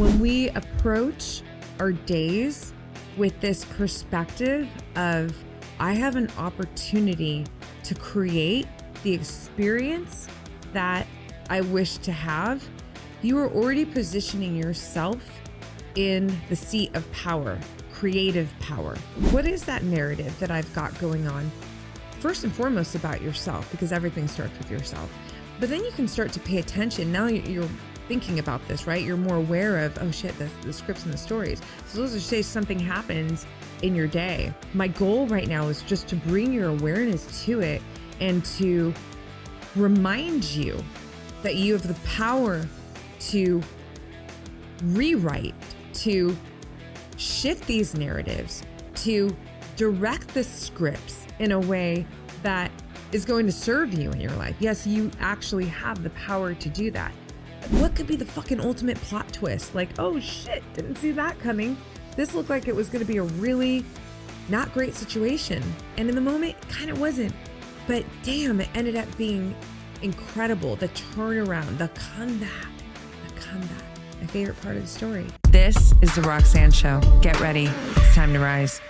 When we approach our days with this perspective of, I have an opportunity to create the experience that I wish to have, you are already positioning yourself in the seat of power, creative power. What is that narrative that I've got going on? First and foremost about yourself, because everything starts with yourself. But then you can start to pay attention. Now you're thinking about this, right? You're more aware of, oh shit, the scripts and the stories. So those are, say something happens in your day. My goal right now is just to bring your awareness to it and to remind you that you have the power to rewrite, to shift these narratives, to direct the scripts in a way that is going to serve you in your life. Yes, you actually have the power to do that. What could be the fucking ultimate plot twist? Like, oh shit, didn't see that coming. This looked like it was going to be a really not great situation. And in the moment, it kind of wasn't. But damn, it ended up being incredible. The turnaround, the comeback. My favorite part of the story. This is the Roxanne Show. Get ready. It's time to rise.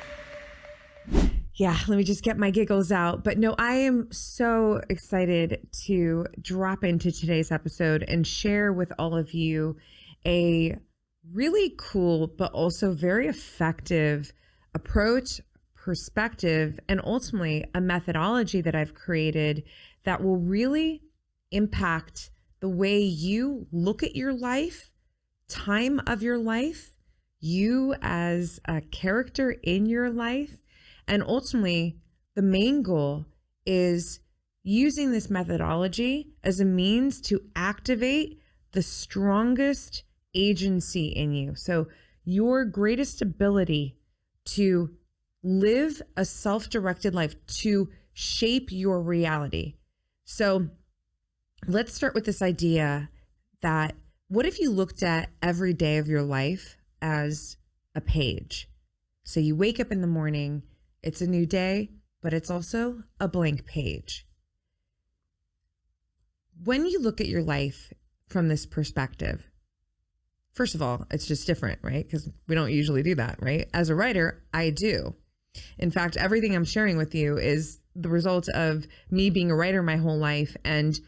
Yeah, let me just get my giggles out. But no, I am so excited to drop into today's episode and share with all of you a really cool, but also very effective approach, perspective, and ultimately a methodology that I've created that will really impact the way you look at your life, time of your life, you as a character in your life. And ultimately, the main goal is using this methodology as a means to activate the strongest agency in you. So your greatest ability to live a self-directed life, to shape your reality. So let's start with this idea that what if you looked at every day of your life as a page? So you wake up in the morning, it's a new day, but it's also a blank page. When you look at your life from this perspective, first of all, it's just different, right? Because we don't usually do that, right? As a writer, I do. In fact, everything I'm sharing with you is the result of me being a writer my whole life. And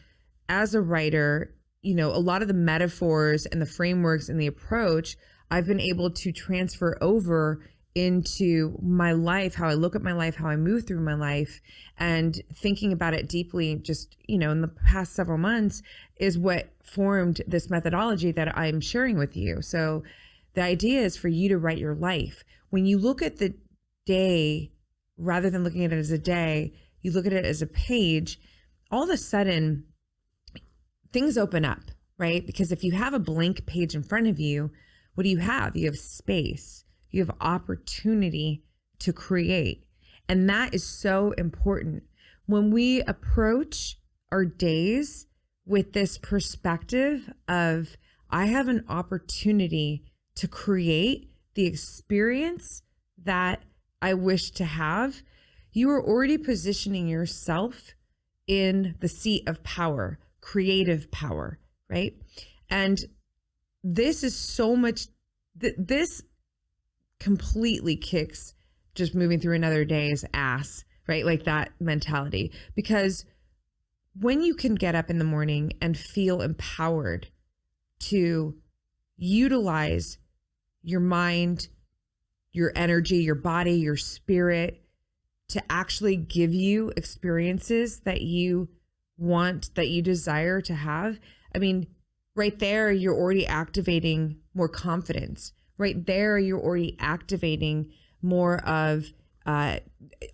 as a writer, you know, a lot of the metaphors and the frameworks and the approach I've been able to transfer over into my life, how I look at my life, how I move through my life, and thinking about it deeply just, you know, in the past several months is what formed this methodology that I'm sharing with you. So the idea is for you to write your life. When you look at the day, rather than looking at it as a day, you look at it as a page, all of a sudden things open up, right? Because if you have a blank page in front of you, what do you have? You have space. You have opportunity to create. And that is so important. When we approach our days with this perspective of, I have an opportunity to create the experience that I wish to have, you are already positioning yourself in the seat of power, creative power, right? And this is so much, this completely kicks just moving through another day's ass, right? Like that mentality. Because when you can get up in the morning and feel empowered to utilize your mind, your energy, your body, your spirit to actually give you experiences that you want, that you desire to have, I mean, right there, you're already activating more confidence. Right there, you're already activating more of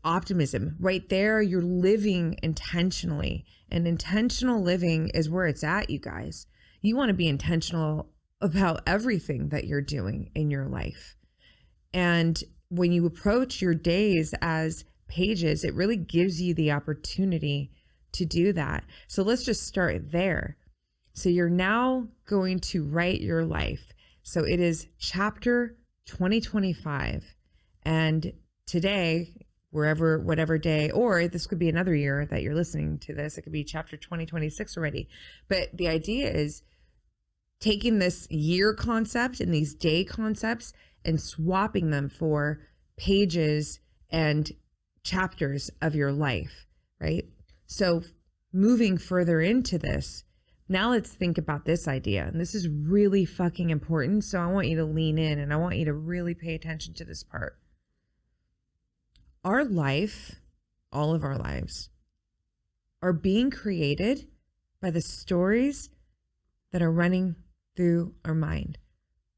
optimism. Right there, you're living intentionally. And intentional living is where it's at, you guys. You want to be intentional about everything that you're doing in your life. And when you approach your days as pages, it really gives you the opportunity to do that. So let's just start there. So you're now going to write your life. So it is chapter 2025. And today, whatever day, or this could be another year that you're listening to this, it could be chapter 2026 already. But the idea is taking this year concept and these day concepts and swapping them for pages and chapters of your life, right? So moving further into this, now let's think about this idea. And this is really fucking important. So I want you to lean in and I want you to really pay attention to this part. Our life, all of our lives, are being created by the stories that are running through our mind.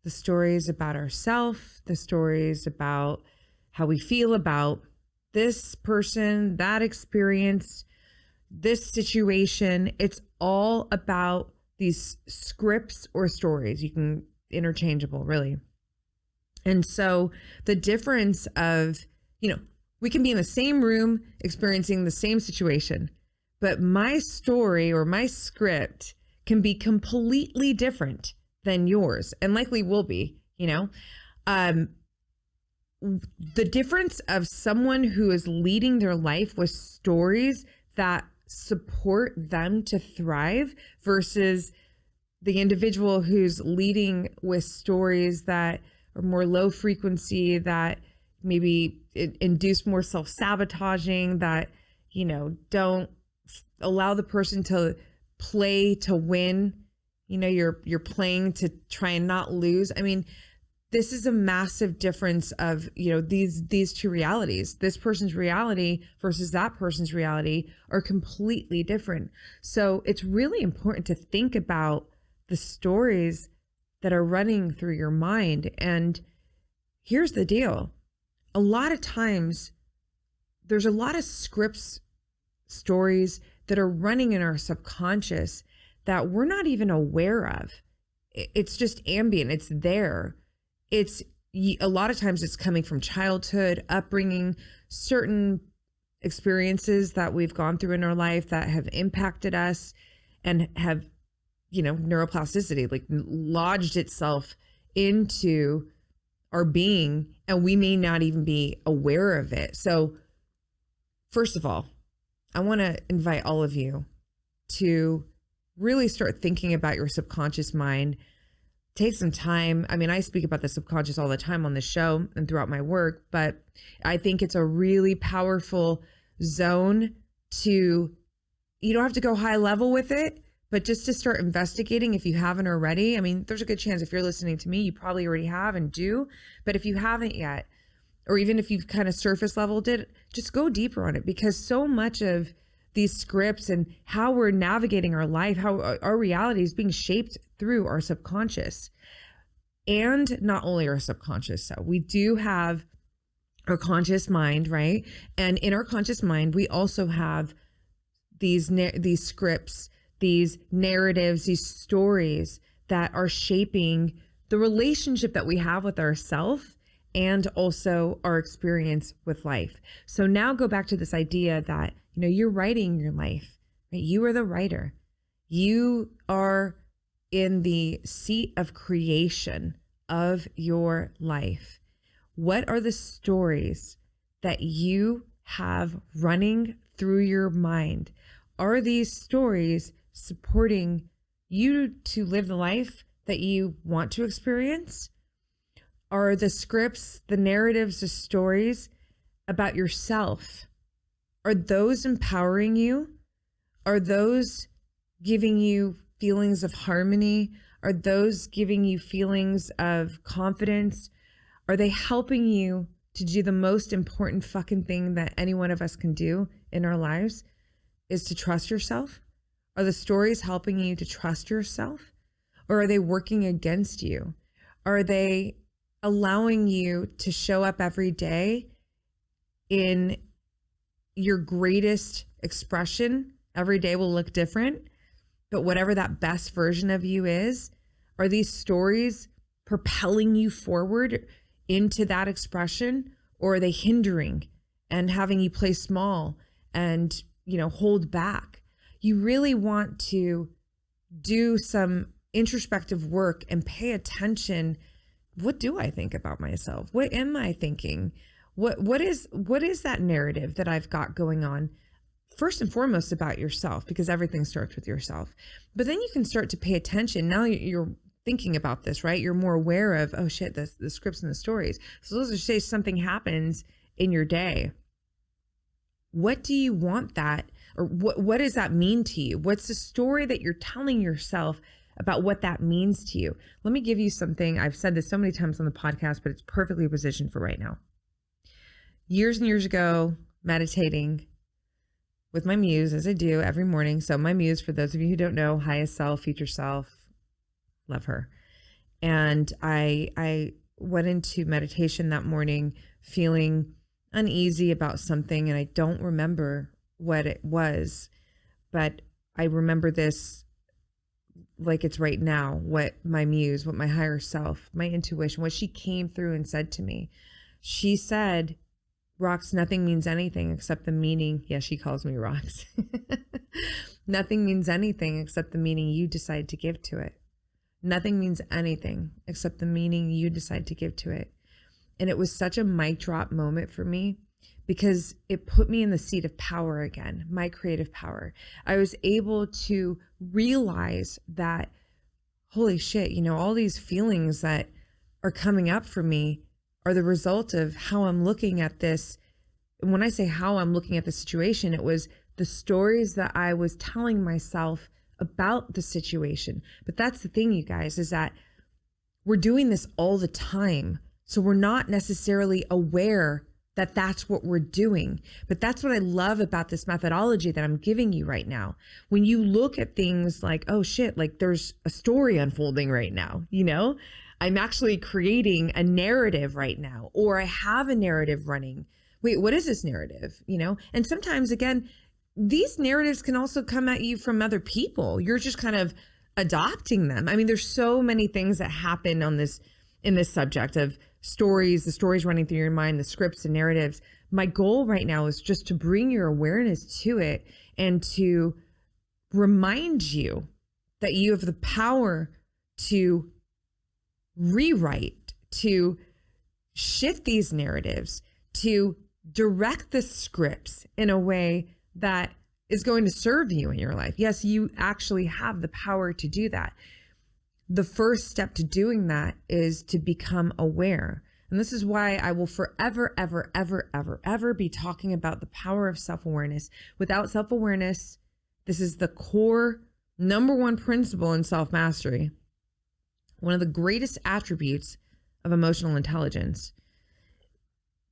The stories about ourselves, the stories about how we feel about this person, that experience, this situation. It's all about these scripts or stories. You can interchangeable, really. And so the difference of, we can be in the same room experiencing the same situation, but my story or my script can be completely different than yours, and likely will be, the difference of someone who is leading their life with stories that support them to thrive versus the individual who's leading with stories that are more low frequency, that maybe induce more self-sabotaging, that, don't allow the person to play to win. You're playing to try and not lose. I mean, this is a massive difference of, these two realities. This person's reality versus that person's reality are completely different. So it's really important to think about the stories that are running through your mind. And here's the deal. A lot of times there's a lot of scripts, stories that are running in our subconscious that we're not even aware of. It's just ambient. It's there. It's a lot of times it's coming from childhood, upbringing, certain experiences that we've gone through in our life that have impacted us and have, neuroplasticity, like lodged itself into our being, and we may not even be aware of it. So first of all, I want to invite all of you to really start thinking about your subconscious mind. Take some time. I mean, I speak about the subconscious all the time on the show and throughout my work, but I think it's a really powerful zone to, you don't have to go high level with it, but just to start investigating if you haven't already. I mean, there's a good chance if you're listening to me, you probably already have and do, but if you haven't yet, or even if you've kind of surface leveled it, just go deeper on it, because so much of these scripts and how we're navigating our life, how our reality is being shaped through our subconscious. And not only our subconscious, so we do have our conscious mind, right? And in our conscious mind, we also have these scripts, these narratives, these stories that are shaping the relationship that we have with ourselves and also our experience with life. So now go back to this idea that, you're writing your life, right? You are the writer. You are in the seat of creation of your life. What are the stories that you have running through your mind? Are these stories supporting you to live the life that you want to experience? Are the scripts, the narratives, the stories about yourself, are those empowering you? Are those giving you feelings of harmony? Are those giving you feelings of confidence? Are they helping you to do the most important fucking thing that any one of us can do in our lives, is to trust yourself? Are the stories helping you to trust yourself? Or are they working against you? Are they allowing you to show up every day in your greatest expression? Every day will look different, but whatever that best version of you is, are these stories propelling you forward into that expression, or are they hindering and having you play small and, hold back? You really want to do some introspective work and pay attention. What do I think about myself? What am I thinking? What is that narrative that I've got going on? First and foremost about yourself, because everything starts with yourself. But then you can start to pay attention. Now you're thinking about this, right? You're more aware of, oh shit, the scripts and the stories. So let's just say something happens in your day. What do you want that, or what does that mean to you? What's the story that you're telling yourself about what that means to you? Let me give you something. I've said this so many times on the podcast, but it's perfectly positioned for right now. Years and years ago, meditating with my muse, as I do every morning. So my muse, for those of you who don't know, highest self, future self, love her. And I went into meditation that morning feeling uneasy about something, and I don't remember what it was, but I remember this like it's right now, what my muse, what my higher self, my intuition, what she came through and said to me. She said, Rox, nothing means anything except the meaning. Yeah, she calls me Rox. Nothing means anything except the meaning you decide to give to it. Nothing means anything except the meaning you decide to give to it. And it was such a mic drop moment for me, because it put me in the seat of power again, my creative power. I was able to realize that, holy shit, all these feelings that are coming up for me are the result of how I'm looking at this. And when I say how I'm looking at the situation, it was the stories that I was telling myself about the situation. But that's the thing, you guys, is that we're doing this all the time. So we're not necessarily aware that that's what we're doing. But that's what I love about this methodology that I'm giving you right now. When you look at things like, oh shit, like there's a story unfolding right now, I'm actually creating a narrative right now, or I have a narrative running. Wait, what is this narrative? And sometimes, again, these narratives can also come at you from other people. You're just kind of adopting them. I mean, there's so many things that happen in this subject of stories, the stories running through your mind, the scripts and narratives. My goal right now is just to bring your awareness to it and to remind you that you have the power to rewrite, to shift these narratives, to direct the scripts in a way that is going to serve you in your life. Yes, you actually have the power to do that. The first step to doing that is to become aware. And this is why I will forever, ever, ever, ever, ever be talking about the power of self-awareness. Without self-awareness, this is the core number one principle in self-mastery. One of the greatest attributes of emotional intelligence,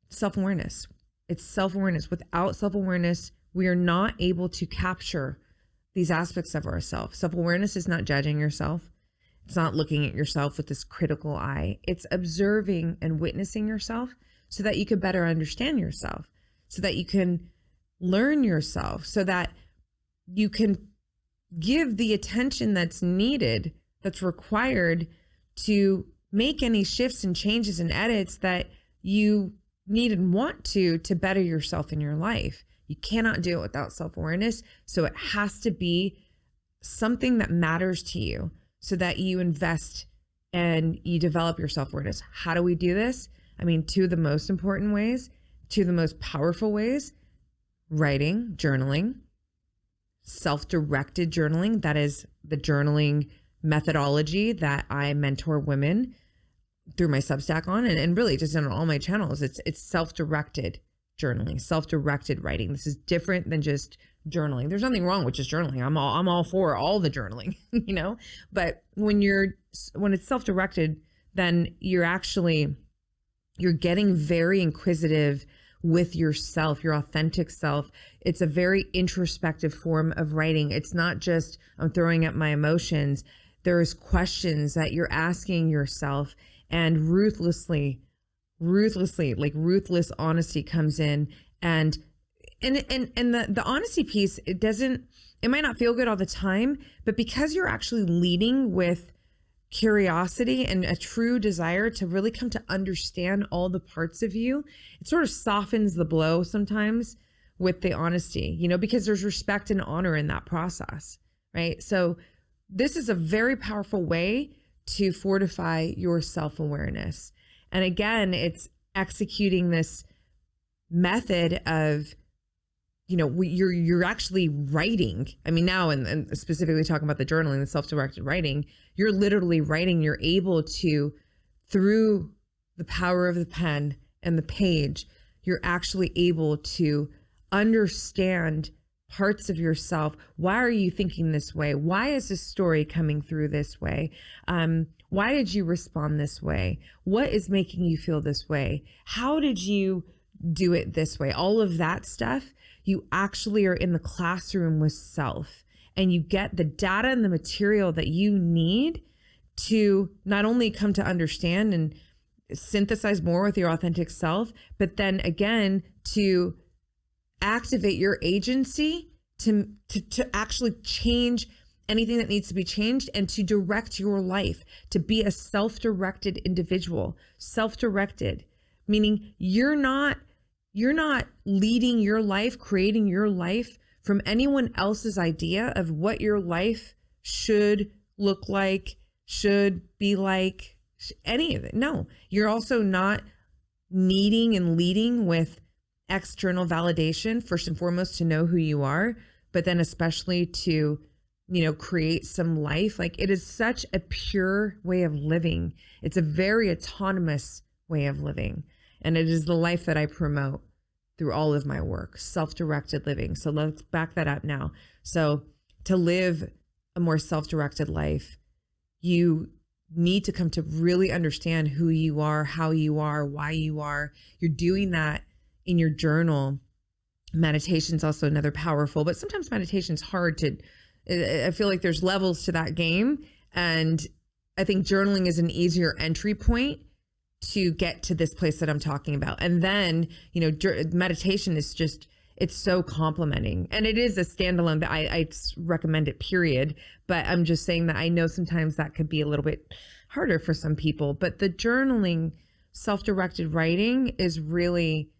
self-awareness. It's self-awareness. Without self-awareness, we are not able to capture these aspects of ourselves. Self-awareness is not judging yourself. It's not looking at yourself with this critical eye. It's observing and witnessing yourself so that you can better understand yourself, so that you can learn yourself, so that you can give the attention that's needed, that's required to make any shifts and changes and edits that you need and want to better yourself in your life. You cannot do it without self-awareness. So it has to be something that matters to you so that you invest and you develop your self-awareness. How do we do this? I mean, two of the most important ways, two of the most powerful ways: writing, journaling, self-directed journaling. That is the journaling methodology that I mentor women through my Substack on, and really just on all my channels. It's self-directed journaling, self-directed writing. This is different than just journaling. There's nothing wrong with just journaling. I'm all for all the journaling, but when it's self-directed, then you're getting very inquisitive with yourself, your authentic self. It's a very introspective form of writing. It's not just I'm throwing up my emotions. There's questions that you're asking yourself, and ruthless honesty comes in, and the honesty piece, it might not feel good all the time, but because you're actually leading with curiosity and a true desire to really come to understand all the parts of you, it sort of softens the blow sometimes with the honesty, because there's respect and honor in that process, right? So this is a very powerful way to fortify your self-awareness. And again, it's executing this method of you're actually writing. I mean, now, and specifically talking about the journaling, the self-directed writing, you're literally writing. You're able to, through the power of the pen and the page, you're actually able to understand parts of yourself. Why are you thinking this way? Why is this story coming through this way? Why did you respond this way? What is making you feel this way? How did you do it this way? All of that stuff, you actually are in the classroom with self, and you get the data and the material that you need to not only come to understand and synthesize more with your authentic self, but then again, to activate your agency to actually change anything that needs to be changed, and to direct your life, to be a self-directed individual. Self-directed, meaning you're not leading your life, creating your life from anyone else's idea of what your life should look like, should be like, any of it. No, you're also not needing and leading with external validation, first and foremost, to know who you are, but then especially to, create some life. Like, it is such a pure way of living. It's a very autonomous way of living. And it is the life that I promote through all of my work, self-directed living. So let's back that up now. So to live a more self-directed life, you need to come to really understand who you are, how you are, why you are. You're doing that in your journal. Meditation's also another powerful, but sometimes meditation's hard to, I feel like there's levels to that game. And I think journaling is an easier entry point to get to this place that I'm talking about. And then, meditation is just, it's so complimenting, and it is a standalone, but I recommend it, period. But I'm just saying that I know sometimes that could be a little bit harder for some people, but the journaling, self-directed writing is really,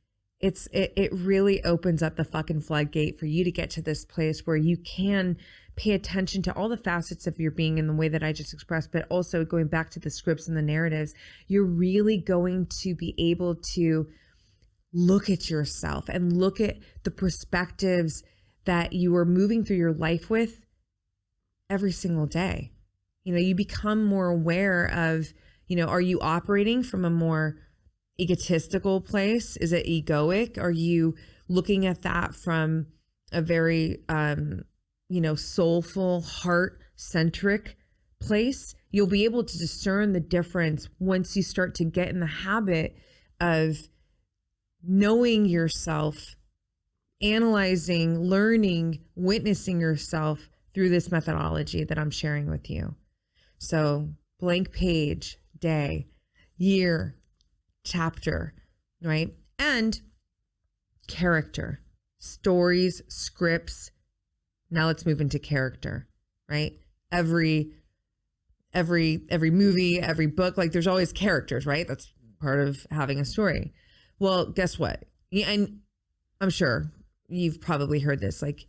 it really opens up the fucking floodgate for you to get to this place where you can pay attention to all the facets of your being in the way that I just expressed, but also going back to the scripts and the narratives. You're really going to be able to look at yourself and look at the perspectives that you are moving through your life with every single day. You become more aware of, are you operating from a more egotistical place? Is it egoic? Are you looking at that from a very, soulful, heart-centric place? You'll be able to discern the difference once you start to get in the habit of knowing yourself, analyzing, learning, witnessing yourself through this methodology that I'm sharing with you. So blank page, day, year, chapter, right? And character, stories, scripts. Now let's move into character, right? Every movie, every book, like there's always characters, right? That's part of having a story. Well, guess what? And I'm sure you've probably heard this, like,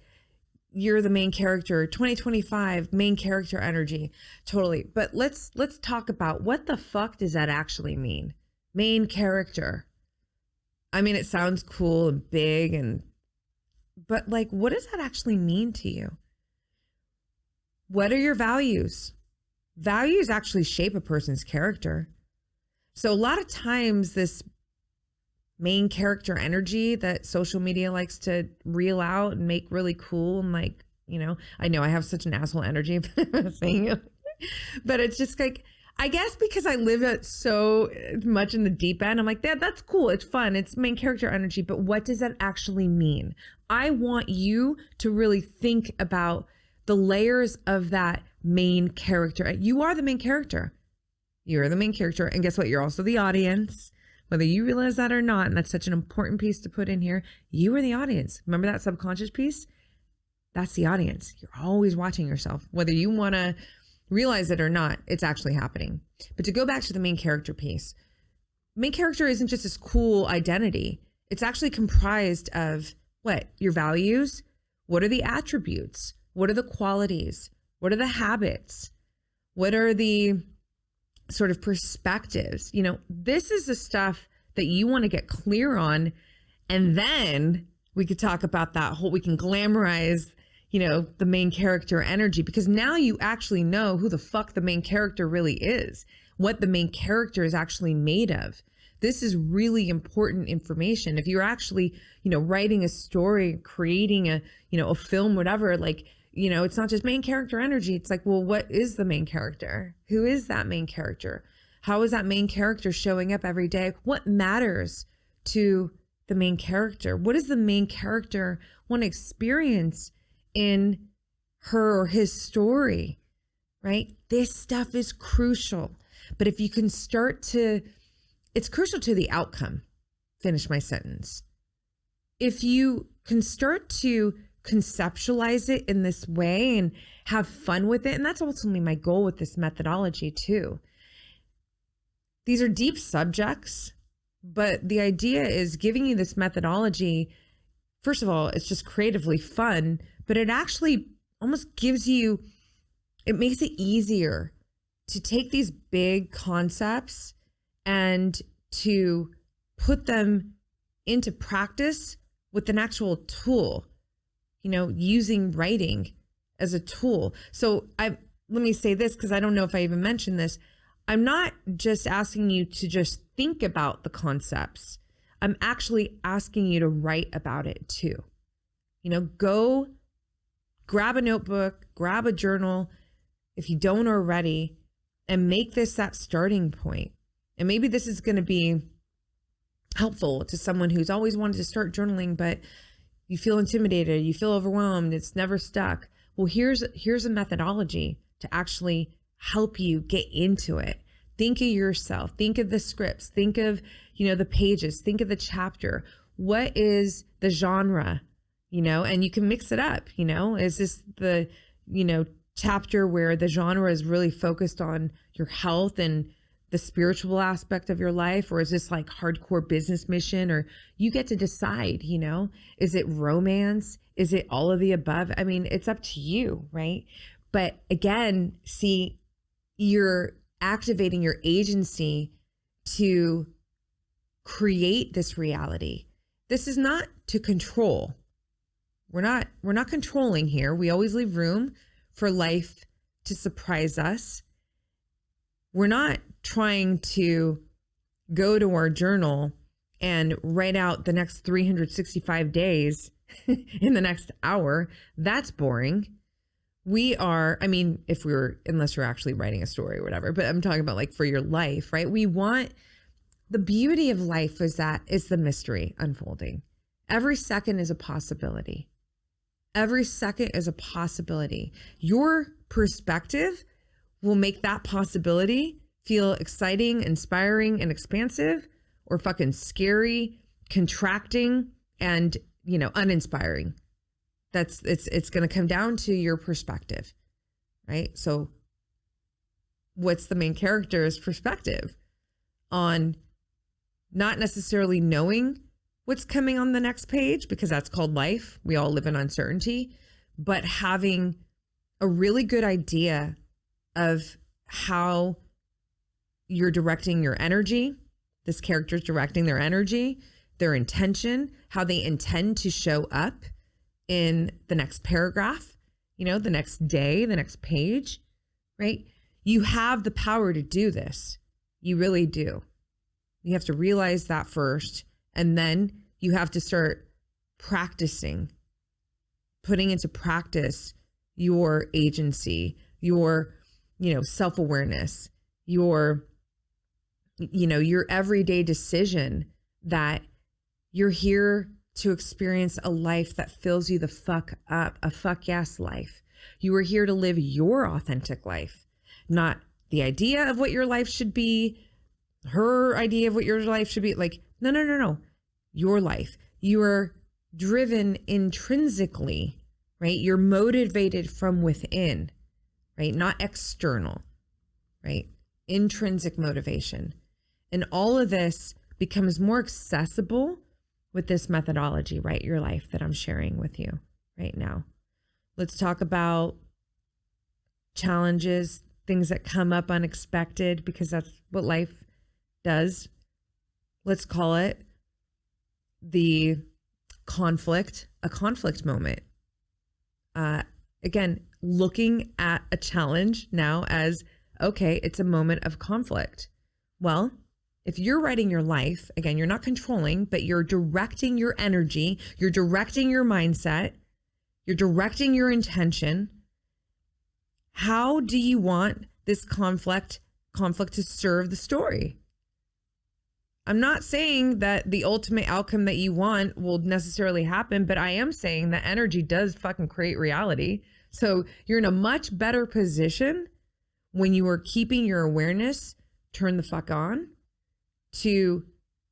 you're the main character, 2025 main character energy. Totally. But let's talk about, what the fuck does that actually mean? Main character. I mean, it sounds cool and big, but like, what does that actually mean to you? What are your values? Values actually shape a person's character. So a lot of times this main character energy that social media likes to reel out and make really cool, and like, I know I have such an asshole energy saying it, but it's just like, I guess because I live it so much in the deep end, I'm like, that's cool. It's fun. It's main character energy. But what does that actually mean? I want you to really think about the layers of that main character. You are the main character. You're the main character. And guess what? You're also the audience, whether you realize that or not. And that's such an important piece to put in here. You are the audience. Remember that subconscious piece? That's the audience. You're always watching yourself, whether you want to realize it or not. It's actually happening. But to go back to the main character piece, main character isn't just this cool identity. It's actually comprised of what? Your values. What are the attributes? What are the qualities? What are the habits? What are the sort of perspectives? This is the stuff that you want to get clear on. And then We could talk about that whole, we can glamorize, the main character energy, because now you actually know who the fuck the main character really is, what the main character is actually made of. This is really important information. If you're actually, writing a story, creating a film, whatever, like, it's not just main character energy. It's like, well, what is the main character? Who is that main character? How is that main character showing up every day? What matters to the main character? What does the main character want to experience in her or his story, right? This stuff is crucial. But if you can it's crucial to the outcome. Finish my sentence. If you can start to conceptualize it in this way and have fun with it, and that's ultimately my goal with this methodology too. These are deep subjects, but the idea is giving you this methodology. First of all, it's just creatively fun, but it actually almost it makes it easier to take these big concepts and to put them into practice with an actual tool, using writing as a tool. So let me say this, because I don't know if I even mentioned this. I'm not just asking you to just think about the concepts. I'm actually asking you to write about it too. Go grab a notebook, grab a journal, if you don't already, and make this that starting point. And maybe this is going to be helpful to someone who's always wanted to start journaling, but you feel intimidated, you feel overwhelmed, it's never stuck. Well, here's a methodology to actually help you get into it. Think of yourself, think of the scripts, think of, the pages, think of the chapter. What is the genre, and you can mix it up, is this the, chapter where the genre is really focused on your health and the spiritual aspect of your life, or is this like hardcore business mission? Or you get to decide, is it romance? Is it all of the above? I mean, it's up to you, right? But again, see, you're activating your agency to create this reality. This is not to control. We're not controlling here. We always leave room for life to surprise us. We're not trying to go to our journal and write out the next 365 days in the next hour. That's boring. Unless you're actually writing a story or whatever, but I'm talking about like for your life, right? The beauty of life is the mystery unfolding. Every second is a possibility. Every second is a possibility. Your perspective will make that possibility feel exciting, inspiring, and expansive, or fucking scary, contracting, and, uninspiring. It's going to come down to your perspective, right? So what's the main character's perspective on not necessarily knowing what's coming on the next page, because that's called life. We all live in uncertainty, but having a really good idea of how you're directing your energy. This character's directing their energy, their intention, how they intend to show up in the next paragraph, the next day, the next page, right? You have the power to do this. You really do. You have to realize that first, and then you have to start practicing, putting into practice your agency, your, self-awareness, your everyday decision that you're here to experience a life that fills you the fuck up, a fuck yes life. You are here to live your authentic life, not the idea of what your life should be, her idea of what your life should be. Like, no. Your life. You are driven intrinsically, right? You're motivated from within, right? Not external, right? Intrinsic motivation. And all of this becomes more accessible with this methodology, right? Your life that I'm sharing with you right now. Let's talk about challenges, things that come up unexpected, because that's what life does. Let's call it the conflict, a conflict moment. Again, looking at a challenge now as, okay, it's a moment of conflict. Well, if you're writing your life, again, you're not controlling, but you're directing your energy, you're directing your mindset, you're directing your intention. How do you want this conflict to serve the story? I'm not saying that the ultimate outcome that you want will necessarily happen, but I am saying that energy does fucking create reality. So you're in a much better position when you are keeping your awareness turned the fuck on to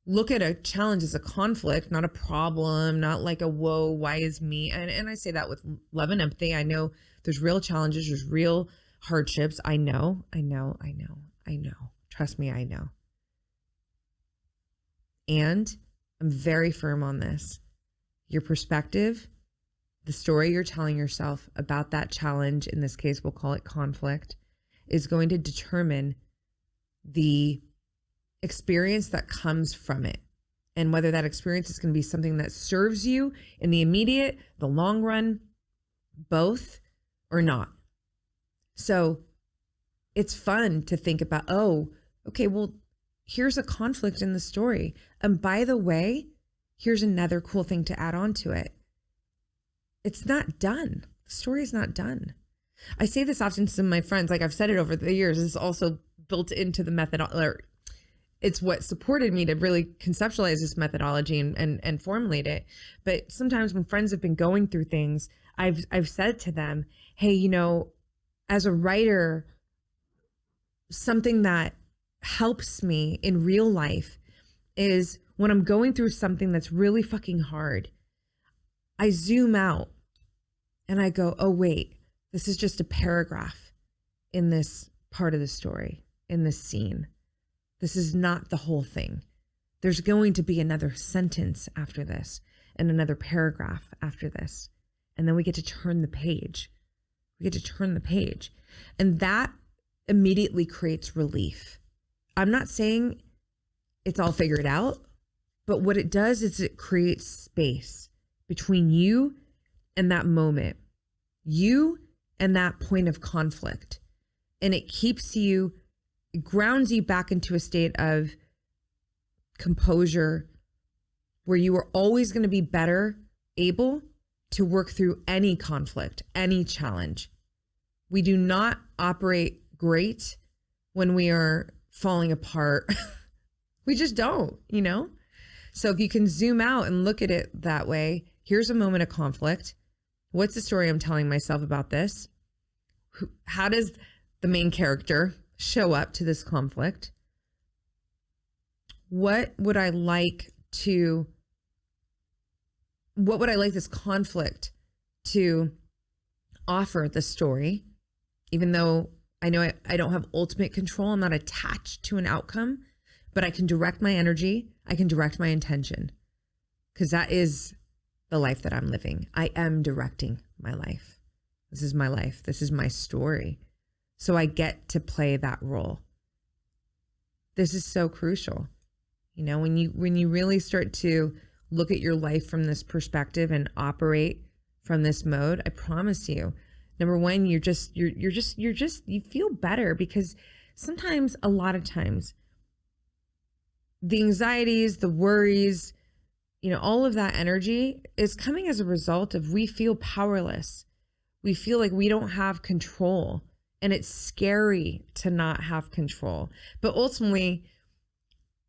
look at a challenge as a conflict, not a problem, not like a, whoa, why is me? And I say that with love and empathy. I know there's real challenges, there's real hardships. I know. Trust me, I know. And I'm very firm on this. Your perspective, the story you're telling yourself about that challenge, in this case, we'll call it conflict, is going to determine the experience that comes from it. And whether that experience is going to be something that serves you in the immediate, the long run, both or not. So it's fun to think about, oh, okay, well, here's a conflict in the story. And by the way, here's another cool thing to add on to it. It's not done. The story is not done. I say this often to some of my friends, like I've said it over the years, it's also built into the method, or it's what supported me to really conceptualize this methodology and formulate it. But sometimes when friends have been going through things, I've said to them, hey, you know, as a writer, something that helps me in real life is when I'm going through something that's really fucking hard, I zoom out and I go, oh, wait, this is just a paragraph in this part of the story, in this scene. This is not the whole thing. There's going to be another sentence after this and another paragraph after this. And then we get to turn the page. And that immediately creates relief. I'm not saying it's all figured out, but what it does is it creates space between you and that moment, you and that point of conflict. And it grounds you back into a state of composure where you are always going to be better able to work through any conflict, any challenge. We do not operate great when we are falling apart. We just don't, you know? So if you can zoom out and look at it that way, here's a moment of conflict. What's the story I'm telling myself about this? How does the main character show up to this conflict? What would I like this conflict to offer the story? Even though I know I don't have ultimate control, I'm not attached to an outcome, but I can direct my energy. I can direct my intention, because that is the life that I'm living. I am directing my life. This is my life. This is my story. So I get to play that role. This is so crucial. You know, when you really start to look at your life from this perspective and operate from this mode, I promise you, number one, you feel better, because sometimes, a lot of times, the anxieties, the worries, you know, all of that energy is coming as a result of we feel powerless. We feel like we don't have control, and it's scary to not have control. But ultimately,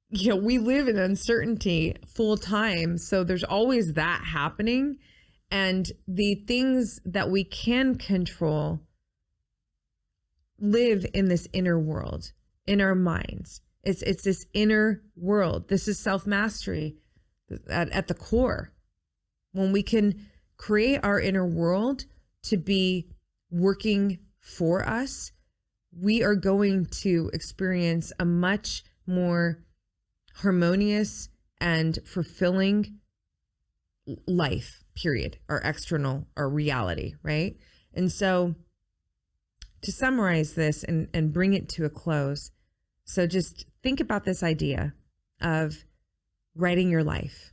you know, we live in uncertainty full time. So there's always that happening. And the things that we can control live in this inner world, in our minds. It's this inner world. This is self-mastery at the core. When we can create our inner world to be working for us, we are going to experience a much more harmonious and fulfilling life, period, our external, our reality, right? And so to summarize this and bring it to a close, so just think about this idea of writing your life.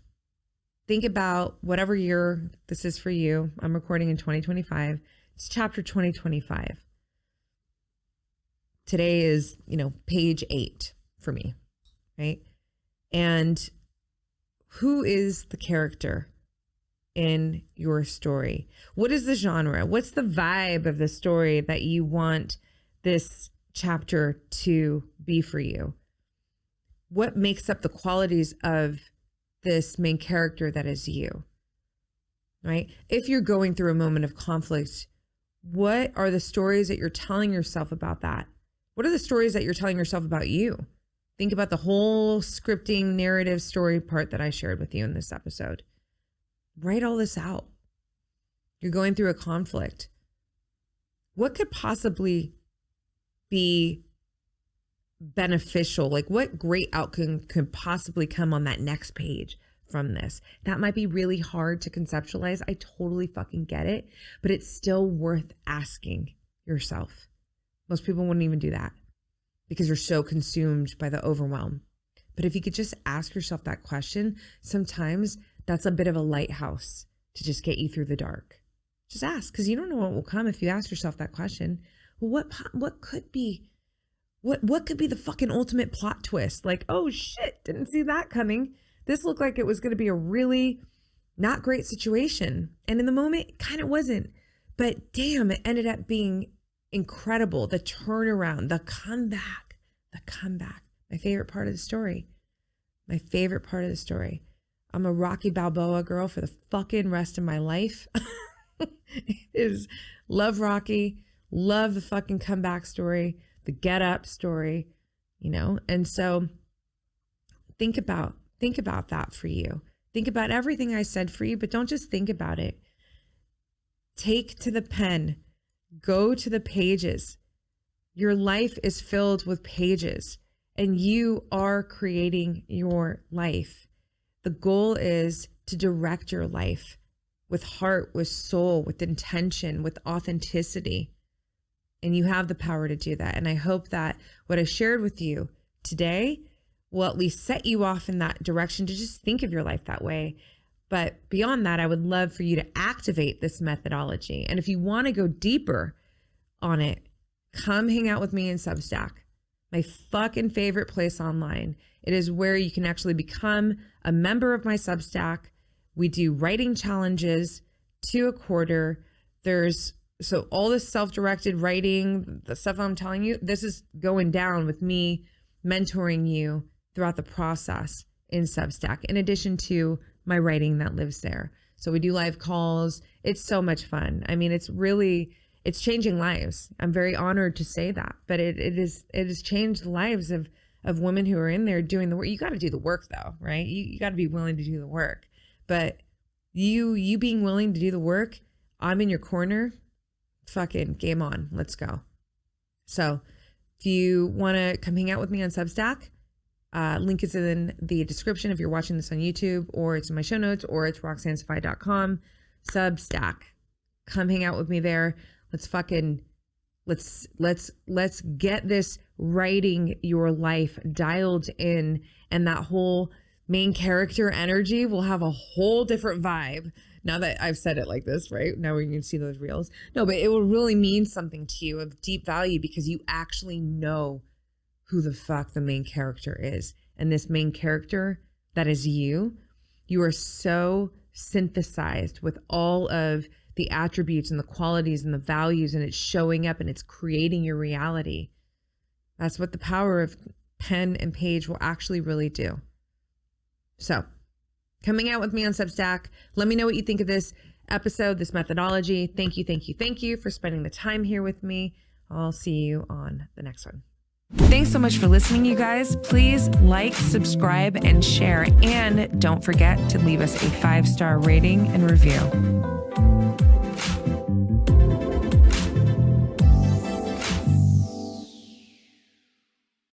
think about whatever year this is for you. I'm recording in 2025. It's chapter 2025. Today is, page 8 for me, right? And who is the character in your story? What is the genre? What's the vibe of the story that you want this chapter to be for you? What makes up the qualities of this main character that is you, right? If you're going through a moment of conflict, what are the stories that you're telling yourself about that? What are the stories that you're telling yourself about you? Think about the whole scripting narrative story part that I shared with you in this episode. Write all this out. You're going through a conflict. What could possibly be beneficial? Like, what great outcome could possibly come on that next page from this? That might be really hard to conceptualize. I totally fucking get it, but it's still worth asking yourself. Most people wouldn't even do that because you're so consumed by the overwhelm. But if you could just ask yourself that question, sometimes that's a bit of a lighthouse to just get you through the dark. Just ask, because you don't know what will come if you ask yourself that question. Well, what could be? What could be the fucking ultimate plot twist? Like, oh shit, didn't see that coming. This looked like it was going to be a really not great situation. And in the moment, it kind of wasn't. But damn, it ended up being incredible. The turnaround, the comeback. My favorite part of the story. I'm a Rocky Balboa girl for the fucking rest of my life. Love Rocky, love the fucking comeback story, the get up story, and so think about that for you. Think about everything I said for you, but don't just think about it. Take to the pen, go to the pages. Your life is filled with pages, and you are creating your life. The goal is to direct your life with heart, with soul, with intention, with authenticity. And you have the power to do that. And I hope that what I shared with you today will at least set you off in that direction to just think of your life that way. But beyond that, I would love for you to activate this methodology. And if you want to go deeper on it, come hang out with me in Substack, my fucking favorite place online. It is where you can actually become a member of my Substack. We do writing challenges 2 a quarter. So all this self-directed writing, the stuff I'm telling you, this is going down with me mentoring you throughout the process in Substack, in addition to my writing that lives there. So we do live calls. It's so much fun. I mean, it's changing lives. I'm very honored to say that, but it has changed the lives of women who are in there doing the work. You got to do the work though, right? You got to be willing to do the work, but you being willing to do the work, I'm in your corner. Fucking game on. Let's go. So if you want to come hang out with me on Substack, link is in the description if you're watching this on YouTube, or it's in my show notes, or it's ROXANNESAFFAIE.com. Substack. Come hang out with me there. Let's get this writing your life dialed in, and that whole main character energy will have a whole different vibe. Now that I've said it like this, right? Now we can see those reels. No, but it will really mean something to you of deep value because you actually know who the fuck the main character is. And this main character that is you are so synthesized with all of the attributes and the qualities and the values, and it's showing up and it's creating your reality. That's what the power of pen and page will actually really do. So coming out with me on Substack. Let me know what you think of this episode, this methodology. Thank you for spending the time here with me. I'll see you on the next one. Thanks so much for listening, you guys. Please like, subscribe, and share. And don't forget to leave us a 5-star rating and review.